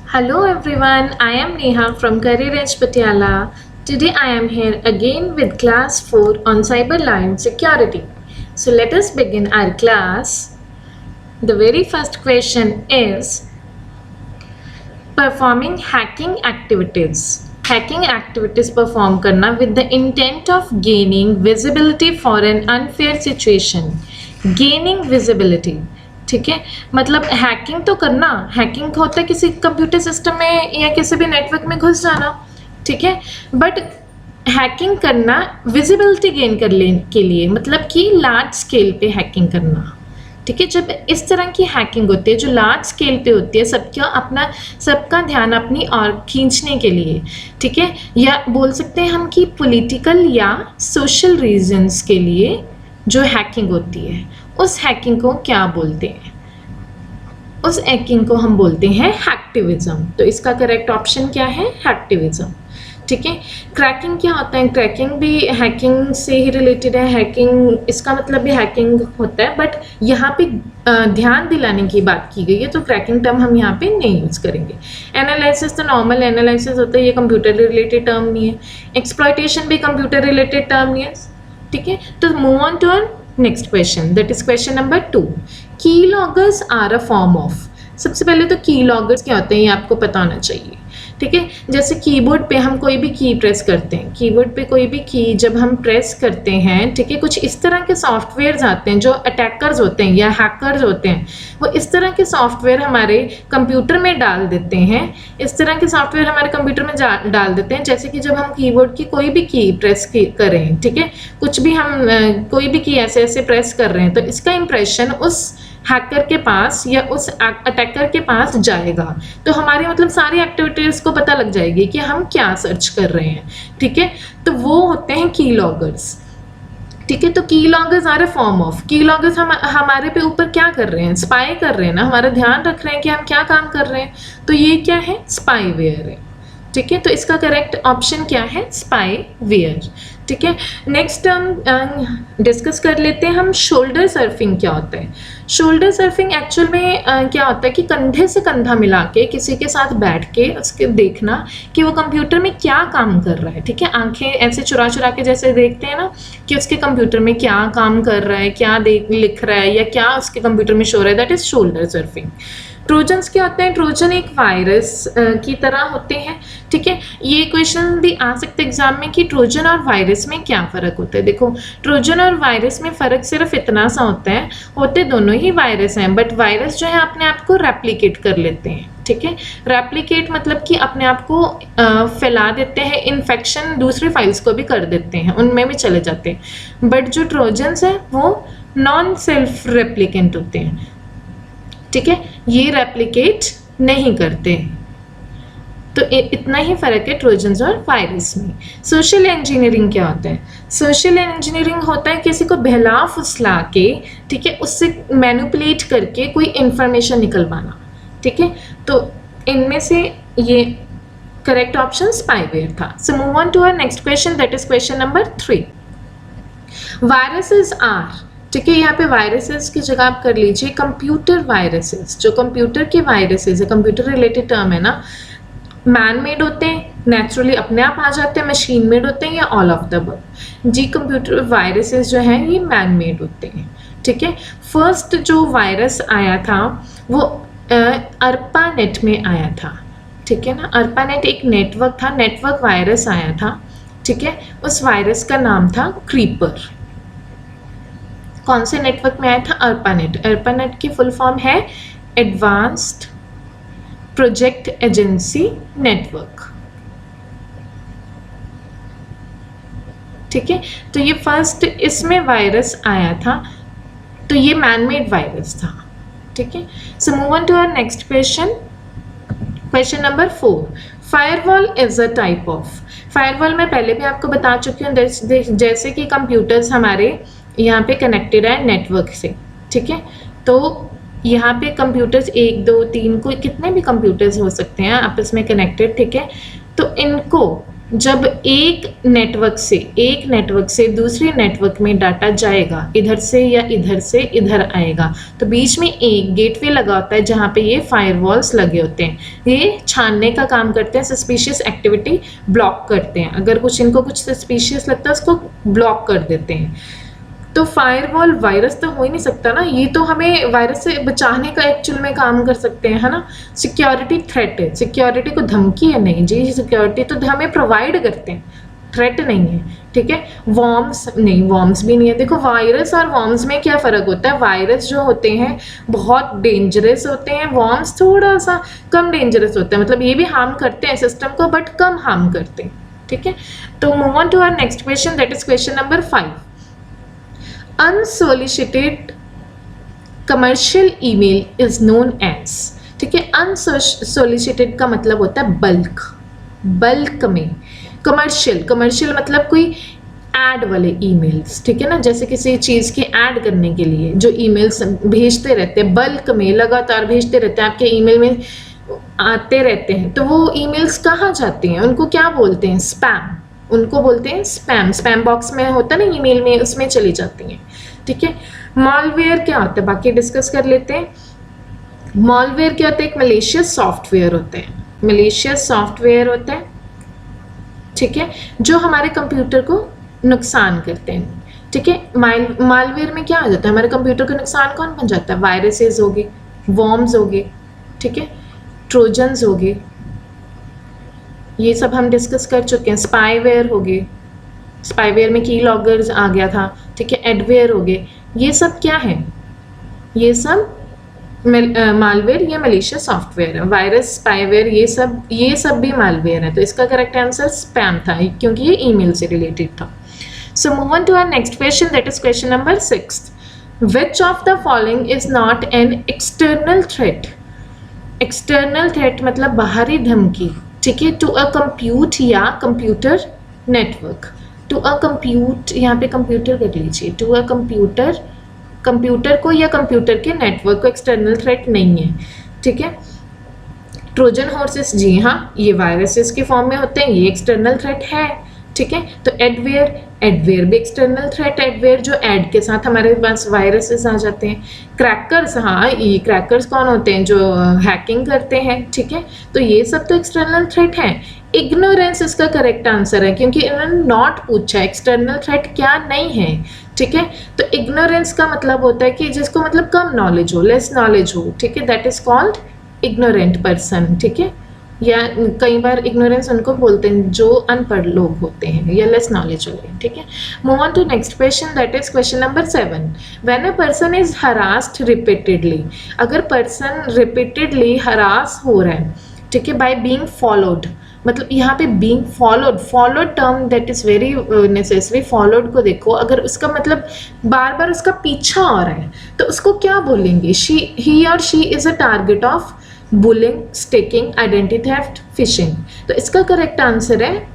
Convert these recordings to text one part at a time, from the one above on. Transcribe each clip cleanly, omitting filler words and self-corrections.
Hello everyone, I am Neha from Career Edge Patiala. Today I am here again with class 4 on cyber line security. So let us begin our class. The very first question is performing hacking activities. Hacking activities perform करना with the intent of gaining visibility for an unfair situation. Gaining visibility. ठीक है, मतलब hacking तो करना, hacking होता है किसी computer system में या किसी भी नेटवर्क में घुस जाना, ठीक है, बट हैकिंग करना विजिबिलिटी गेन करने के लिए, मतलब कि लार्ज स्केल पे हैकिंग करना, ठीक है। जब इस तरह की हैकिंग होती है जो लार्ज स्केल पे होती है, सबका ध्यान अपनी ओर खींचने के लिए, ठीक है, या बोल सकते हैं हम कि पॉलिटिकल या सोशल रीजंस के लिए जो हैकिंग होती है, उस हैकिंग को क्या बोलते हैं? उस हैकिंग को हम बोलते हैं हैक्टिविज्म। तो इसका करेक्ट ऑप्शन क्या है? हैक्टिविज्म, ठीक है। क्रैकिंग क्या होता है? क्रैकिंग भी हैकिंग से ही रिलेटेड है। हैकिंग इसका मतलब भी हैकिंग होता है, बट यहाँ पे ध्यान दिलाने की बात की गई है, तो क्रैकिंग टर्म हम यहाँ पे नहीं यूज़ करेंगे। एनालिसिस तो नॉर्मल एनालिसिस होता है, ये कंप्यूटर रिलेटेड टर्म नहीं है। एक्सप्लॉयटेशन भी कंप्यूटर रिलेटेड टर्म नहीं है, ठीक है। तो move on to our next question, that is question number 2। Keyloggers are a form of. सबसे पहले तो कीलॉगर्स क्या होते हैं ये आपको पता होना चाहिए, ठीक है। जैसे कीबोर्ड पे हम कोई भी की प्रेस करते हैं, कीबोर्ड पे कोई भी की जब हम प्रेस करते हैं, ठीक है, कुछ इस तरह के सॉफ्टवेयर्स आते हैं जो अटैकर्स होते हैं या हैकर्स होते हैं, वो इस तरह के सॉफ्टवेयर हमारे कंप्यूटर में डाल देते हैं, इस तरह के सॉफ्टवेयर हमारे कंप्यूटर में डाल देते हैं। जैसे कि जब हम कीबोर्ड की कोई भी की प्रेस करें, ठीक है, कुछ भी हम कोई भी की ऐसे ऐसे प्रेस कर रहे हैं, तो इसका इंप्रेशन उस हैकर के पास या उस अटैकर के पास जाएगा, तो हमारी मतलब सारी एक्टिविटीज़ को पता लग जाएगी कि हम क्या सर्च कर रहे हैं, ठीक है। तो वो होते हैं कीलॉगर्स, ठीक है। तो कीलॉगर्स आर ए फॉर्म ऑफ। कीलॉगर्स हमारे पे ऊपर क्या कर रहे हैं? स्पाई कर रहे हैं ना, हमारा ध्यान रख रहे हैं कि हम क्या काम कर रहे हैं, तो ये क्या है? स्पाईवेयर है, ठीक है। तो इसका करेक्ट ऑप्शन क्या है? स्पाईवेयर, ठीक है। नेक्स्ट हम डिस्कस कर लेते हैं हम शोल्डर सर्फिंग क्या होता है। शोल्डर सर्फिंग एक्चुअल में क्या होता है कि कंधे से कंधा मिला के किसी के साथ बैठ के उसके देखना कि वो कंप्यूटर में क्या काम कर रहा है, ठीक है। आंखें ऐसे चुरा चुरा के जैसे देखते हैं ना कि उसके कंप्यूटर में क्या काम कर रहा है, क्या लिख रहा है या क्या उसके कंप्यूटर में शो रहा है, that is shoulder surfing. Trojans क्या होते हैं? ट्रोजन एक वायरस की तरह होते हैं, ठीक है। ये क्वेश्चन भी आ सकते हैं एग्जाम में कि ट्रोजन और वायरस में क्या फ़र्क होता है। देखो, ट्रोजन और वायरस में फ़र्क सिर्फ इतना सा होता है, होते दोनों ही वायरस हैं, बट वायरस जो है अपने आप को रेप्लिकेट कर लेते हैं, ठीक है। रेप्लिकेट मतलब कि अपने आप को फैला देते हैं, इन्फेक्शन दूसरी फाइल्स को भी कर देते हैं, उनमें भी चले जाते हैं। बट जो ट्रोजन्स हैं वो नॉन सेल्फ रेप्लिकेंट होते हैं, ठीक है, ये रेप्लिकेट नहीं करते। तो इतना ही फर्क है ट्रोजन्स और वायरस में। सोशल इंजीनियरिंग क्या होता है? सोशल इंजीनियरिंग होता है किसी को बहला फुसला के, ठीक है, उससे मैनिपुलेट करके कोई इंफॉर्मेशन निकलवाना, ठीक है। तो इनमें से ये करेक्ट ऑप्शन स्पाईवेयर था। So move on to our next question, that is question number 3। Viruses are, ठीक है, यहाँ पे वायरसेस की जगह आप कर लीजिए कंप्यूटर वायरसेस। जो कंप्यूटर के वायरसेस है, कंप्यूटर रिलेटेड टर्म है ना, मैन मेड होते हैं, नेचुरली अपने आप आ जाते हैं, मशीन मेड होते हैं या ऑल ऑफ द अबव। जी कंप्यूटर वायरसेस जो हैं ये मैन मेड होते हैं, ठीक है। फर्स्ट जो वायरस आया था वो ARPANET में आया था, ठीक है ना। ARPANET एक नेटवर्क था, नेटवर्क वायरस आया था, ठीक है। उस वायरस का नाम था क्रीपर। कौन से नेटवर्क में आया था? ARPANET। ARPANET की फुल फॉर्म है एडवांस्ड प्रोजेक्ट एजेंसी नेटवर्क, ठीक है। तो ये फर्स्ट इसमें वायरस आया था, तो ये मैनमेड वायरस था, ठीक है। So move on to our next question, question number 4। Firewall is a type of. Firewall मैं पहले भी आपको बता चुकी हूँ, जैसे कि कंप्यूटर्स हमारे यहाँ पे कनेक्टेड है नेटवर्क से, ठीक है। तो यहाँ पे कंप्यूटर्स 1 2 3 कोई कितने भी कंप्यूटर्स हो सकते हैं आपस में कनेक्टेड, ठीक है। तो इनको जब एक नेटवर्क से दूसरे नेटवर्क में डाटा जाएगा, इधर से या इधर से इधर आएगा, तो बीच में एक गेटवे लगा होता है जहाँ पे ये फायरवॉल्स लगे होते हैं। ये छानने का काम करते हैं, सस्पिशियस एक्टिविटी ब्लॉक करते हैं। अगर कुछ इनको कुछ सस्पिशियस लगता है उसको ब्लॉक कर देते हैं। तो फायरवॉल वायरस तो हो ही नहीं सकता ना, ये तो हमें वायरस से बचाने का एक्चुअल में काम कर सकते हैं, है ना। सिक्योरिटी थ्रेट है, सिक्योरिटी को धमकी है नहीं जी, सिक्योरिटी तो हमें प्रोवाइड करते हैं, थ्रेट नहीं है, ठीक है। वॉर्म्स नहीं, वॉर्म्स भी नहीं है। देखो वायरस और वॉर्म्स में क्या फ़र्क होता है, वायरस जो होते हैं बहुत डेंजरस होते हैं, वॉर्म्स थोड़ा सा कम डेंजरस होते हैं, मतलब ये भी हार्म करते हैं सिस्टम को बट कम हार्म करते हैं, ठीक है। तो move on to our next question, that is question number 5। Unsolicited commercial email is known as, ठीक है। अनसोलिसिटेड का मतलब होता है बल्क में। कमर्शियल मतलब कोई ऐड वाले ईमेल्स, ठीक है ना, जैसे किसी चीज़ की ऐड करने के लिए जो ईमेल्स भेजते रहते हैं बल्क में, लगातार भेजते रहते हैं, आपके ईमेल में आते रहते हैं, तो वो ईमेल्स कहाँ जाती हैं, उनको क्या बोलते हैं, स्पैम। उनको बोलते हैं स्पैम बॉक्स में होता है ना ईमेल में, उसमें चली जाती हैं, ठीक है। मॉलवेयर क्या होता है, बाकी डिस्कस कर लेते हैं। मॉलवेयर क्या होता है, एक मलेशियस सॉफ्टवेयर होता है, मलेशियस सॉफ्टवेयर होता है, ठीक है, जो हमारे कंप्यूटर को नुकसान करते हैं, ठीक है। मालवेयर में क्या आ जाता है, हमारे कंप्यूटर को नुकसान कौन पहुंचाता है, वायरसेस हो गए, वॉर्म्स हो गए, ठीक है, ट्रोजन्स हो गए, ये सब हम डिस्कस कर चुके हैं। स्पाईवेयर हो गए, स्पाईवेयर में की लॉगर्स आ गया था, ठीक है, एडवेयर हो गए, ये सब क्या है, ये सब मालवेयर या मलेशियस सॉफ्टवेयर है। वायरस, स्पाईवेयर, ये सब भी मालवेयर है। तो इसका करेक्ट आंसर स्पैम था, क्योंकि ये ईमेल से रिलेटेड था। So move on to our next question, that is question number 6। Which of the following is not an external threat. External threat मतलब बाहरी धमकी, ठीक है, टू अ कंप्यूट या computer network. To a compute, यहाँ पे computer कर लीजिए, टू अ कंप्यूटर को या कंप्यूटर के नेटवर्क को एक्सटर्नल थ्रेट नहीं है, ठीक है। ट्रोजन हॉर्सेस, जी हाँ, ये वायरसेस के फॉर्म में होते हैं, ये एक्सटर्नल थ्रेट है, ठीक है। तो एडवेयर भी एक्सटर्नल थ्रेट, एडवेयर जो एड के साथ हमारे पास वायरसेस आ जाते हैं। क्रैकर्स, हाँ, ये क्रैकर्स कौन होते हैं, जो हैकिंग करते हैं, ठीक है। तो ये सब तो एक्सटर्नल थ्रेट है। इग्नोरेंस इसका करेक्ट आंसर है, क्योंकि इन्होंने नॉट पूछा एक्सटर्नल थ्रेट क्या नहीं है, ठीक है। तो इग्नोरेंस का मतलब होता है कि जिसको मतलब कम नॉलेज हो, लेस नॉलेज हो, ठीक है, that is called ignorant person, ठीक है। या कई बार इग्नोरेंस उनको बोलते हैं जो अनपढ़ लोग होते हैं या लेस नॉलेज वाले, ठीक है। Move on to next question, that is question number 7। When a person is harassed repeatedly, अगर पर्सन रिपीटेडली हरास हो रहा है, ठीक है, बाय बीइंग फॉलोड, मतलब यहाँ पे being followed term that is very necessary. Followed को देखो, अगर उसका मतलब बार बार उसका पीछा हो रहा है तो उसको क्या बोलेंगे, ही और she is a target of bullying, sticking, identity theft, fishing. तो इसका करेक्ट आंसर है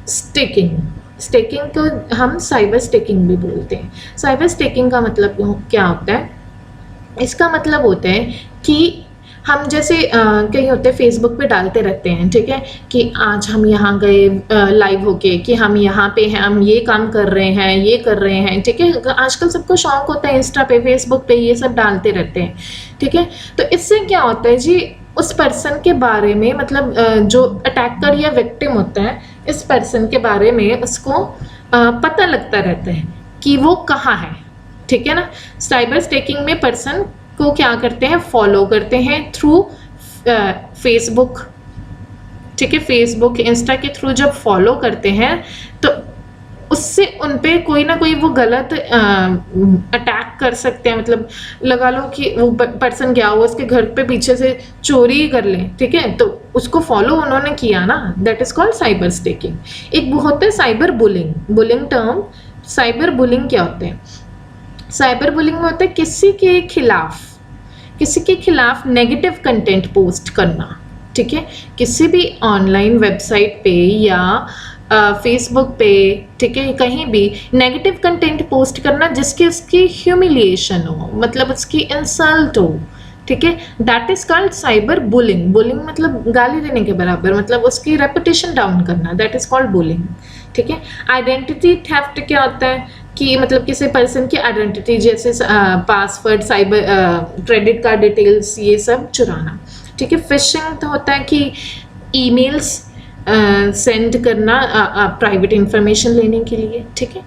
स्टिकिंग। स्टिकिंग को हम साइबर स्टिकिंग भी बोलते हैं। साइबर स्टिकिंग का मतलब क्या होता है, इसका मतलब होता है कि हम जैसे कहीं होते हैं फेसबुक पे डालते रहते हैं, ठीक है, कि आज हम यहाँ गए लाइव होके, कि हम यहाँ पे हैं, हम ये काम कर रहे हैं, ये कर रहे हैं, ठीक है। आजकल सबको शौक होता है इंस्टा पे, फेसबुक पे ये सब डालते रहते हैं, ठीक है। तो इससे क्या होता है जी, उस पर्सन के बारे में, मतलब जो अटैकर या विक्टिम होता है, इस पर्सन के बारे में उसको पता लगता रहता है कि वो कहाँ है, ठीक है ना। साइबर स्टैकिंग में पर्सन को क्या करते हैं, फॉलो करते हैं थ्रू फेसबुक, ठीक है, फेसबुक, इंस्टा के थ्रू जब फॉलो करते हैं तो उससे उन पे कोई ना कोई वो गलत अटैक कर सकते हैं। मतलब लगा लो कि वो पर्सन गया हुआ उसके घर पे पीछे से चोरी कर ले, ठीक है, तो उसको फॉलो उन्होंने किया ना, that is called cyber stacking. एक वो होता है cyber bullying term. Cyber bullying क्या होते हैं, साइबर बुलिंग में होता है किसी के खिलाफ नेगेटिव कंटेंट पोस्ट करना, ठीक है, किसी भी ऑनलाइन वेबसाइट पे या फेसबुक पे, ठीक है, कहीं भी नेगेटिव कंटेंट पोस्ट करना जिसकी उसकी ह्यूमिलिएशन हो, मतलब उसकी इंसल्ट हो, ठीक है, that is called cyber bullying. Bullying मतलब गाली देने के बराबर, मतलब उसकी रेपुटेशन डाउन करना, दैट इज कॉल्ड बुलिंग। ठीक है, आइडेंटिटी थेफ्ट क्या होता है कि मतलब किसी पर्सन की आइडेंटिटी जैसे password, cyber credit card details, ये सब चुराना। ठीक है, फिशिंग तो होता है कि ईमेल्स सेंड करना प्राइवेट इंफॉर्मेशन लेने के लिए। ठीक है,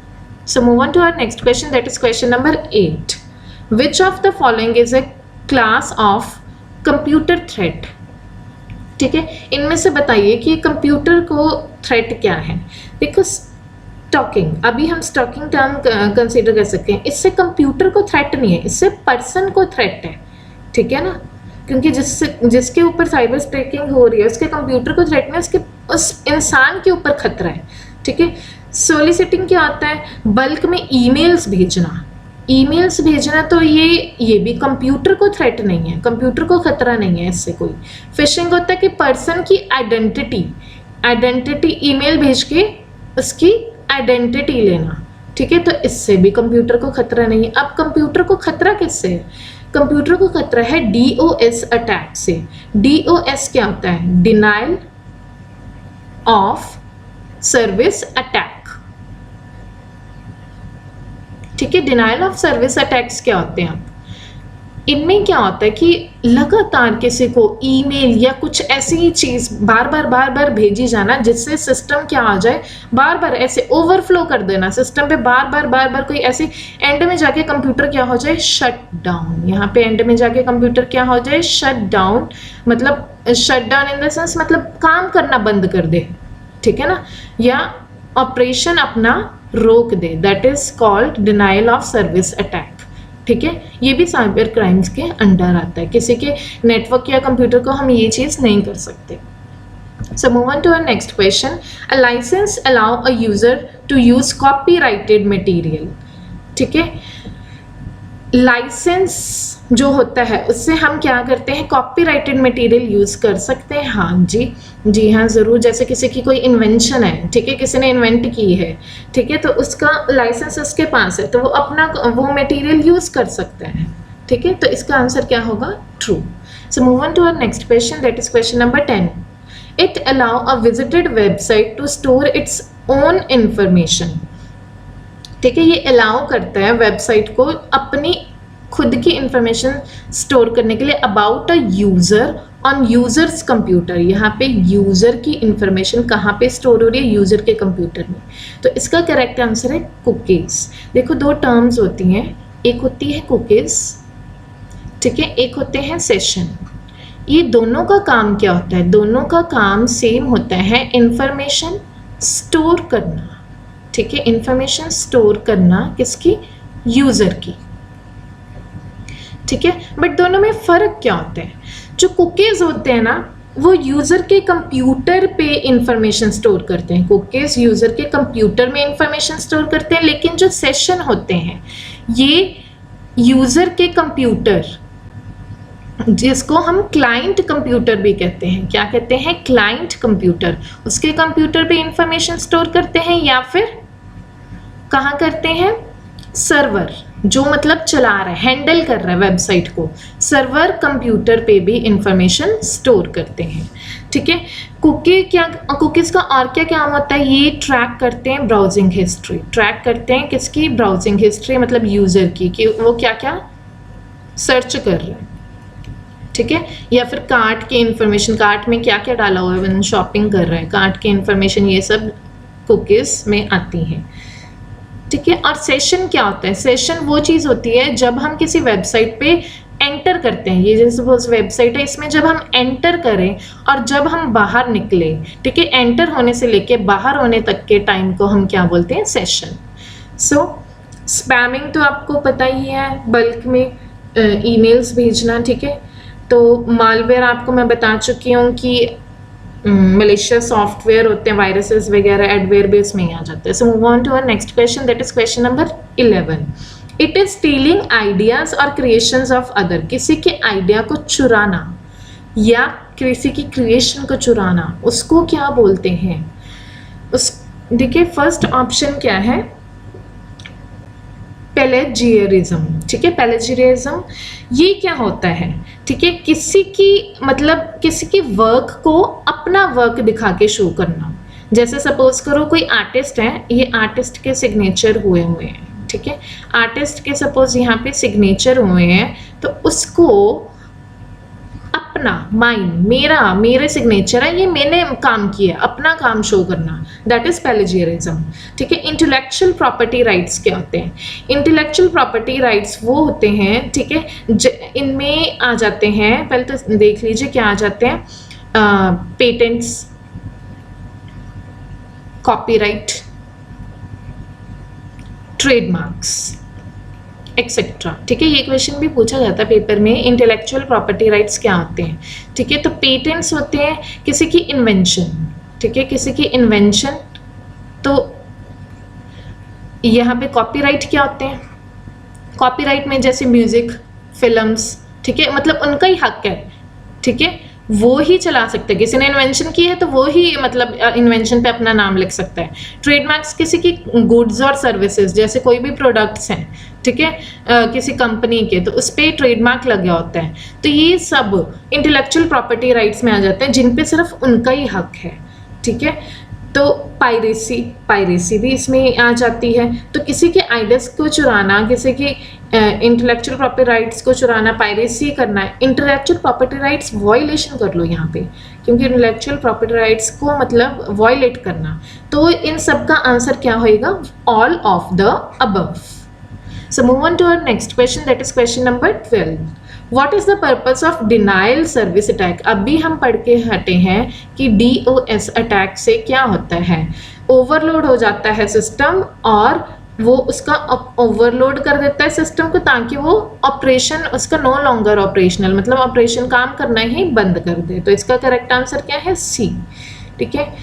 so move on to our next question, that is question number 8। Which of the following is a class of computer threat? ठीक है, इनमें से बताइए कि कंप्यूटर को थ्रेट क्या है। देखो, स्टॉकिंग, अभी हम स्टॉकिंग टर्म कंसीडर कर सकते हैं, इससे कंप्यूटर को थ्रेट नहीं है, इससे पर्सन को थ्रेट है। ठीक है ना, क्योंकि जिसके ऊपर साइबर स्टॉकिंग हो रही है उसके कंप्यूटर को थ्रेट नहीं, उसके उस इंसान के ऊपर खतरा है। ठीक है, सोलिसिटिंग क्या होता है? बल्क में ईमेल्स भेजना, ईमेल्स भेजना, तो ये भी कंप्यूटर को थ्रेट नहीं है, कंप्यूटर को खतरा नहीं है इससे कोई। फिशिंग होता है कि पर्सन की आइडेंटिटी ईमेल भेज के उसकी आइडेंटिटी लेना। ठीक है, तो इससे भी कंप्यूटर को खतरा नहीं है। अब कंप्यूटर को खतरा किससे है? कंप्यूटर को खतरा है DOS अटैक से। DOS क्या होता है? Denial of service attack. ठीक है, डिनाइल ऑफ सर्विस अटैक्स क्या होते हैं? इनमें क्या होता है कि लगातार किसी को ईमेल या कुछ ऐसी चीज बार बार भेजी जाना जिससे सिस्टम क्या आ जाए, बार बार ऐसे ओवरफ्लो कर देना सिस्टम पे, बार बार कोई ऐसे एंड में जाके कंप्यूटर क्या हो जाए? Shut down. यहाँ पे एंड में जाके कंप्यूटर क्या हो जाए? Shut down. मतलब shut down in the sense मतलब काम करना बंद कर दे। ठीक है ना, या ऑपरेशन अपना रोक दे, that is called denial of service attack. ठीक है, ये भी साइबर क्राइम्स के अंडर आता है, किसी के नेटवर्क या कंप्यूटर को हम ये चीज नहीं कर सकते। So move on to our next question. A license allow a user to use copyrighted material. ठीक है, लाइसेंस जो होता है उससे हम क्या करते हैं? कॉपीराइटेड मटेरियल यूज कर सकते हैं। हाँ जी हाँ, जरूर। जैसे किसी की कोई इन्वेंशन है, ठीक है, किसी ने इन्वेंट की है, ठीक है, तो उसका लाइसेंस उसके पास है, तो वो अपना वो मटेरियल यूज कर सकते हैं। ठीक है, तो इसका आंसर क्या होगा? True. So move on to our next question, that is question number 10। It allow a visited website to store its own information. ठीक है, ये अलाउ करता है वेबसाइट को अपनी खुद की इंफॉर्मेशन स्टोर करने के लिए about a user on users computer. यहाँ पे यूजर की इंफॉर्मेशन कहाँ पे स्टोर हो रही है? यूजर के कंप्यूटर में। तो इसका करेक्ट आंसर है कुकीज। देखो, दो टर्म्स होती हैं, एक होती है कुकीज, ठीक है, एक होते हैं सेशन। ये दोनों का काम क्या होता है? दोनों का काम सेम होता है, इंफॉर्मेशन स्टोर करना। ठीक है, इंफॉर्मेशन स्टोर करना किसकी? यूजर की। ठीक है, बट दोनों में फर्क क्या होता है? जो कुकीज होते हैं ना, वो यूजर के कंप्यूटर पे इंफॉर्मेशन स्टोर करते हैं। कुकीज यूजर के कंप्यूटर में इंफॉर्मेशन स्टोर करते हैं, लेकिन जो सेशन होते हैं ये यूजर के कंप्यूटर, जिसको हम क्लाइंट कंप्यूटर भी कहते हैं, क्या कहते हैं? क्लाइंट कंप्यूटर, उसके कंप्यूटर पे इंफॉर्मेशन स्टोर करते हैं, या फिर कहाँ करते हैं? सर्वर, जो मतलब चला रहा है, हैंडल कर रहा है वेबसाइट को, सर्वर कंप्यूटर पे भी इंफॉर्मेशन स्टोर करते हैं। ठीक है, कुकीज का और क्या काम होता है? ये ट्रैक करते हैं ब्राउजिंग हिस्ट्री, ट्रैक करते हैं किसकी? ब्राउजिंग हिस्ट्री, मतलब यूजर की, कि वो क्या क्या सर्च कर रहे हैं। ठीक है, या फिर कार्ट की इंफॉर्मेशन, कार्ट में क्या क्या डाला हुआ है, शॉपिंग कर रहे हैं, कार्ट की इंफॉर्मेशन, ये सब कुकीज में आती हैं। ठीक है, और सेशन क्या होता है? सेशन वो चीज़ होती है जब हम किसी वेबसाइट पे एंटर करते हैं, ये जैसे सपोज वेबसाइट है, इसमें जब हम एंटर करें और जब हम बाहर निकले, ठीक है, एंटर होने से लेके बाहर होने तक के टाइम को हम क्या बोलते हैं? सेशन। सो स्पैमिंग तो आपको पता ही है, बल्क में ईमेल्स भेजना। ठीक है, तो मालवेयर आपको मैं बता चुकी हूँ कि malicious सॉफ्टवेयर होते हैं, वायरसेस वगैरह, एडवेयर भी उसमें ही आ जाते हैं। So move on to our next question, that is question number 11। It is stealing ideas और क्रिएशंस ऑफ अदर। किसी के आइडिया को चुराना या किसी की क्रिएशन को चुराना, उसको क्या बोलते हैं? उस देखिए, फर्स्ट ऑप्शन क्या है? प्लेजियरिज्म। ठीक है, प्लेजियरिज्म ये क्या होता है, ठीक है, किसी की मतलब किसी की वर्क को अपना वर्क दिखा के शो करना। जैसे सपोज करो कोई आर्टिस्ट है, ये आर्टिस्ट के सिग्नेचर हुए हैं, ठीक है, आर्टिस्ट के सपोज यहाँ पे सिग्नेचर हुए हैं, तो उसको अपना मेरे सिग्नेचर है, ये मैंने काम किया, अपना काम शो करना, दैट इज प्लेजियरिज्म, ठीक है। इंटेलेक्चुअल प्रॉपर्टी राइट्स क्या होते हैं? इंटेलेक्चुअल प्रॉपर्टी राइट्स वो होते हैं, ठीक है, इनमें आ जाते हैं, पहले तो देख लीजिए क्या आ जाते हैं, पेटेंट्स, कॉपीराइट, ट्रेडमार्क्स एक्सेट्रा, ठीक है। ये क्वेश्चन भी पूछा जाता है पेपर में, इंटेलेक्चुअल प्रॉपर्टी राइट्स क्या होते हैं, ठीक है। तो पेटेंट्स होते हैं किसी की इन्वेंशन, ठीक है, किसी की इन्वेंशन। तो यहाँ पे कॉपीराइट क्या होते हैं? कॉपीराइट में जैसे म्यूजिक, फिल्म्स, ठीक है, मतलब उनका ही हक है, ठीक है, वो ही चला सकते हैं। किसी ने इन्वेंशन की है तो वो ही मतलब इन्वेंशन पे अपना नाम लिख सकता है। ट्रेडमार्क्स किसी की गुड्स और सर्विसेज, जैसे कोई भी प्रोडक्ट्स हैं, ठीक है, किसी कंपनी के, तो उस पर ट्रेडमार्क लगे होता है। तो ये सब इंटेलेक्चुअल प्रॉपर्टी राइट्स में आ जाते हैं, जिन पे सिर्फ उनका ही हक है, ठीक है। तो पायरेसी भी इसमें आ जाती है। तो किसी के आइडियाज को चुराना, किसी की इंटेलेक्चुअल प्रॉपर्टी राइट्स को चुराना, पायरेसी करना है। इंटेलेक्चुअल प्रॉपर्टी राइट्स वॉयलेशन कर लो यहाँ पे, क्योंकि इंटेलेक्चुअल प्रॉपर्टी राइट्स को मतलब वॉयलेट करना। तो इन सब का आंसर क्या होएगा? All of the above. So move on to our next question, that is question number 12. What is the purpose of denial service attack? अभी हम पढ़ के हटे हैं कि DOS अटैक से क्या होता है, ओवरलोड हो जाता है सिस्टम और वो उसका ओवरलोड कर देता है सिस्टम को, ताकि वो ऑपरेशन उसका नो लॉन्गर ऑपरेशनल, मतलब ऑपरेशन काम करना ही बंद कर दे। तो इसका करेक्ट आंसर क्या है? सी, ठीक है।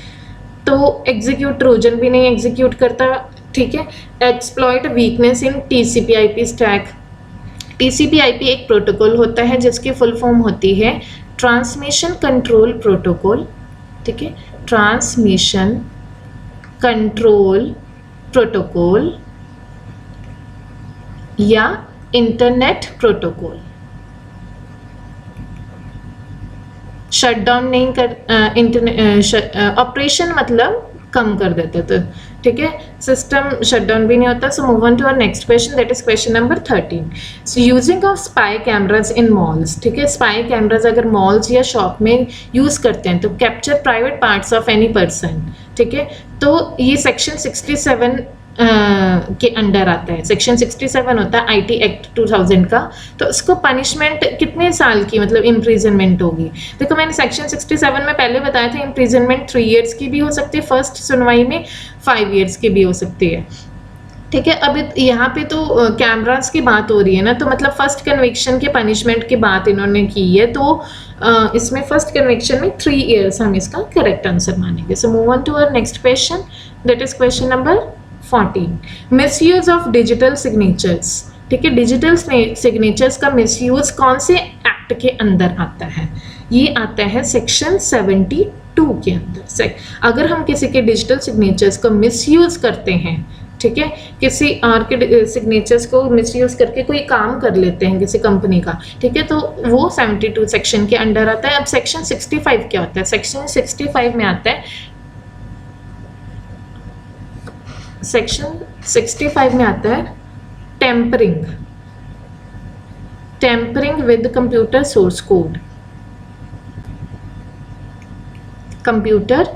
तो एग्जीक्यूट ट्रोजन भी नहीं एग्जीक्यूट करता, ठीक है। Exploit weakness in TCP/IP stack. TCP/IP एक प्रोटोकॉल होता है जिसकी फुल फॉर्म होती है ट्रांसमिशन कंट्रोल प्रोटोकॉल, ठीक है, ट्रांसमिशन कंट्रोल प्रोटोकॉल या इंटरनेट प्रोटोकॉल। शट डाउन नहीं कर, ऑपरेशन मतलब कम कर देते, तो ठीक है, सिस्टम शटडाउन भी नहीं होता। So move on to our next question, that is question number 13। So using of spy cameras in malls, ठीक है, स्पाई कैमराज अगर मॉल्स या शॉप में यूज करते हैं तो capture private parts of any person, ठीक है। तो ये सेक्शन 67 के अंडर आता है। सेक्शन 67 होता है IT एक्ट 2000 का। तो उसको पनिशमेंट कितने साल की मतलब इम्प्रिजनमेंट होगी? देखो मैंने सेक्शन 67 में पहले बताया था इम्प्रिजनमेंट 3 ईयर्स की भी हो सकती है, फर्स्ट सुनवाई में 5 ईयर्स की भी हो सकती है, ठीक है। अभी यहाँ पे तो कैमरास की बात हो रही है ना, तो मतलब फर्स्ट कन्विक्शन के पनिशमेंट की बात इन्होंने की है, तो इसमें फर्स्ट कन्विक्शन में 3 ईयर्स हम इसका करेक्ट आंसर मानेंगे। So move on to our next question, that is question number 14। Misuse of digital signatures, ठीक है, डिजिटल सिग्नेचर्स का मिसयूज कौन से एक्ट के अंदर आता है? ये आता है सेक्शन 72 के अंदर। अगर हम किसी के डिजिटल सिग्नेचर्स को मिसयूज करते हैं, ठीक है, किसी और के सिग्नेचर्स को मिसयूज करके कोई काम कर लेते हैं किसी कंपनी का, ठीक है, तो वो 72 सेक्शन के अंडर आता है। अब सेक्शन 65 क्या होता है? सेक्शन 65 में आता है, सेक्शन 65 में आता है tampering with computer source code, computer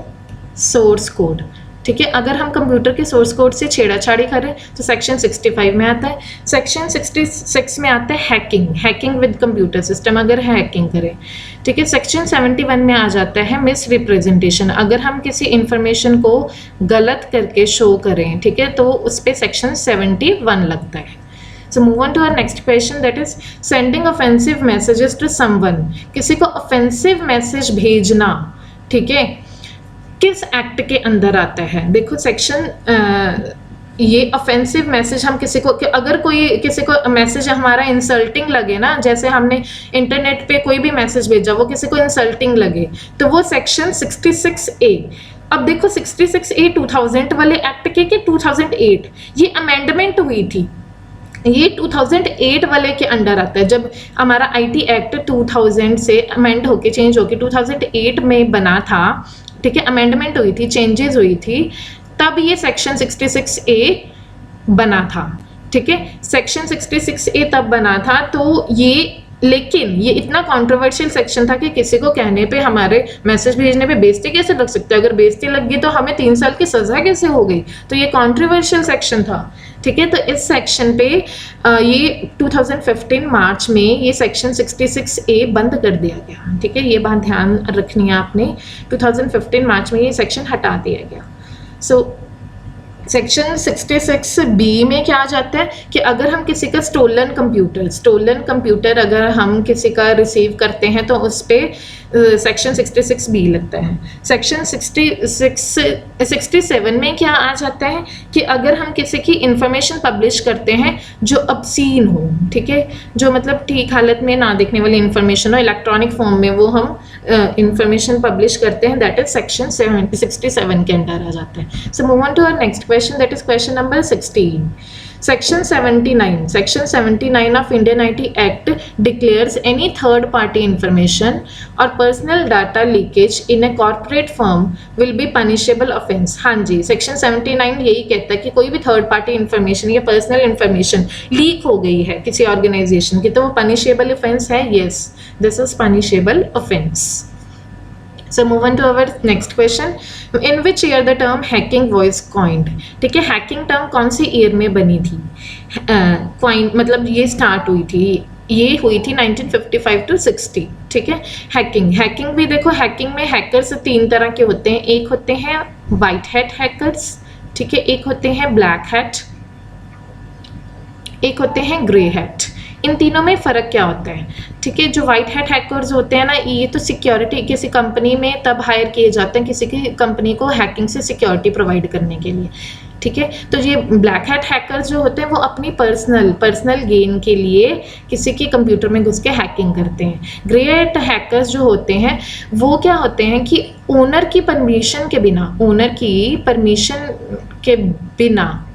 source code, ठीक है। अगर हम कंप्यूटर के सोर्स कोड से छेड़ाछाड़ी करें तो सेक्शन 65 में आता है। सेक्शन 66 में आता है हैकिंग विद कंप्यूटर सिस्टम, अगर हैकिंग करें, ठीक है। सेक्शन 71 में आ जाता है मिस रिप्रेजेंटेशन, अगर हम किसी इंफॉर्मेशन को गलत करके शो करें, ठीक है, तो उस पर सेक्शन 71 लगता है। So move on to our next question, that is sending offensive messages to someone. किसी को ऑफेंसिव मैसेज भेजना, ठीक है, किस एक्ट के अंदर आता है? देखो सेक्शन ये ऑफेंसिव मैसेज हम किसी को, अगर कोई किसी को मैसेज हमारा इंसल्टिंग लगे ना, जैसे हमने इंटरनेट पे कोई भी मैसेज भेजा वो किसी को इंसल्टिंग लगे, तो वो सेक्शन 66A। अब देखो 66A 2000 वाले एक्ट के 2008 ये अमेंडमेंट हुई थी, ये 2008 वाले के अंडर आता है। जब हमारा आईटी एक्ट 2000 से अमेंड होके चेंज होके 2008 में बना था, ठीक है, अमेंडमेंट हुई थी, चेंजेस हुई थी, तब ये सेक्शन 66A बना था, ठीक है, सेक्शन 66A तब बना था। तो ये, लेकिन ये इतना कंट्रोवर्शियल सेक्शन था कि किसी को कहने पे, हमारे मैसेज भेजने पे बेइज्जती कैसे लग सकता है, अगर बेइज्जती लग गई तो हमें 3 साल की सजा कैसे हो गई। तो ये कंट्रोवर्शियल सेक्शन था, ठीक है। तो इस सेक्शन पे ये 2015 मार्च में ये सेक्शन 66A बंद कर दिया गया, ठीक है, ये बात ध्यान रखनी है आपने। 2015 मार्च में ये सेक्शन हटा दिया गया। सो सेक्शन 66B में क्या आ जाता है कि अगर हम किसी का स्टोलन कंप्यूटर अगर हम किसी का रिसीव करते हैं तो उस पर सेक्शन 66B लगता है। सेक्शन 67 में क्या आ जाता है कि अगर हम किसी की इंफॉर्मेशन पब्लिश करते हैं जो obscene हो, ठीक है, जो मतलब ठीक हालत में ना दिखने वाली इंफॉर्मेशन हो, इलेक्ट्रॉनिक फॉर्म में वो हम इंफॉर्मेशन पब्लिश करते हैं, दैट इज सेक्शन 67 के अंडर आ जाता है। So move on to our next question, that is question number 16। Section 79 of Indian IT Act declares any third party information or personal data leakage in a corporate firm will be punishable offence। हाँ जी, Section 79 यही कहता है कि कोई भी third party information या personal information leak हो गई है किसी ऑर्गेनाइजेशन की तो वो पनिशेबल ऑफेंस है। Yes, this is punishable offence. So move on to our next question. In which year the term hacking was coined? ठीक है, हैकिंग टर्म कौन सी ईयर में बनी थी? कॉइन मतलब ये स्टार्ट हुई थी, ये हुई थी 1955 to 60, ठीक है। हैकिंग भी देखो, हैकिंग में हैकर्स 3 तरह के होते हैं। एक होते हैं वाइट हैट हैकर्स, ठीक है, एक होते हैं ब्लैक हैट, एक होते हैं ग्रे हैट। इन तीनों में फ़र्क क्या होता है, ठीक है। जो वाइट हैट हैकर्स होते हैं ना, ये तो सिक्योरिटी किसी कंपनी में तब हायर किए जाते हैं किसी की कंपनी को हैकिंग से सिक्योरिटी प्रोवाइड करने के लिए, ठीक है। तो ये ब्लैक हैट हैकर्स जो होते हैं वो अपनी पर्सनल गेन के लिए किसी के कंप्यूटर में घुस के हैकिंग करते हैं। ग्रे हैट हैकर्स जो होते हैं वो क्या होते हैं कि ओनर की परमिशन के बिना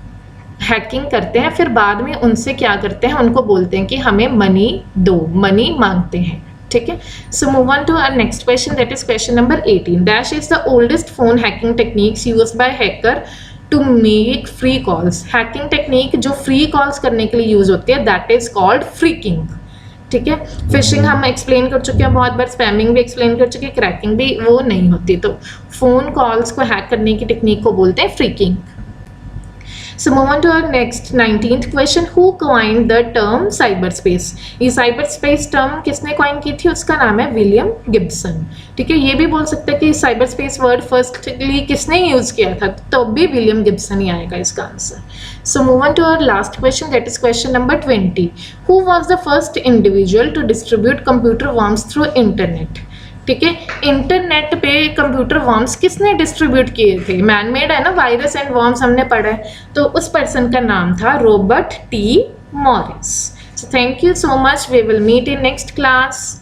हैकिंग करते हैं, फिर बाद में उनसे क्या करते हैं, उनको बोलते हैं कि हमें मनी दो, मनी मांगते हैं, ठीक है। So move on to our next question, that is question number 18। Dash is the oldest phone hacking techniques used by hacker to make free calls. Hacking technique जो फ्री कॉल्स करने के लिए use होती है दैट इज कॉल्ड फ्रीकिंग, ठीक है। Fishing हम explain कर चुके हैं बहुत बार, स्पैमिंग भी एक्सप्लेन कर चुके हैं, क्रैकिंग भी वो नहीं होती। तो फोन कॉल्स को हैक करने की टेक्निक को बोलते हैं freaking. So move on to our next 19th question. Who coined the term cyberspace? ये cyberspace term किसने coin की थी? उसका नाम है विलियम गिब्सन, ठीक है। ये भी बोल सकते हैं कि cyberspace word फर्स्टली किसने यूज किया था, तो भी विलियम गिब्सन ही आएगा इसका answer. So move on to our last question, that is question number 20. Who was the first individual to distribute computer worms through internet? ठीक है, इंटरनेट पे कंप्यूटर वर्म्स किसने डिस्ट्रीब्यूट किए थे? मैनमेड है ना, वायरस एंड वर्म्स हमने पढ़ा है, तो उस पर्सन का नाम था Robert T Morris. So thank you so much, we will meet in next class.